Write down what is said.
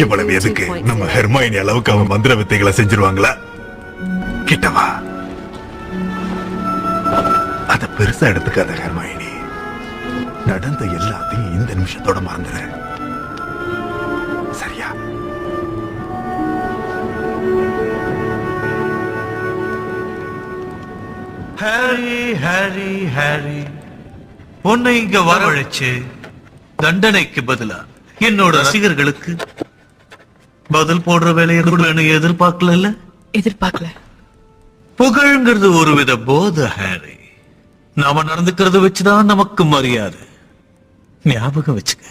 இவ்வளவு எதுக்கு? நம்ம ஹெர்மைனி அளவுக்கு அவன் மந்திர வித்தைகளை செஞ்சிருவாங்களா? கிட்டவா, அத பெருசா எடுத்துக்காத ஹெர்மைனி. நடந்த எல்லாத்தையும் இந்த நிமிஷத்தோட மறந்துரு, சரியா? ஹாரி ஹாரி ஹாரி, உன்னை இங்க வரவழைச்சு தண்டனைக்கு பதிலா என்னோட ரசிகர்களுக்கு பதில் போடுற வேலையை கூட எதிர்பார்க்கல. எதிர்பார்க்கல. புகழ்ங்கிறது ஒரு வித போத ஹாரி. நாம நடந்துக்கிறத வச்சுதான் நமக்கு மரியாதை. ஞாபகம் வச்சுக்க.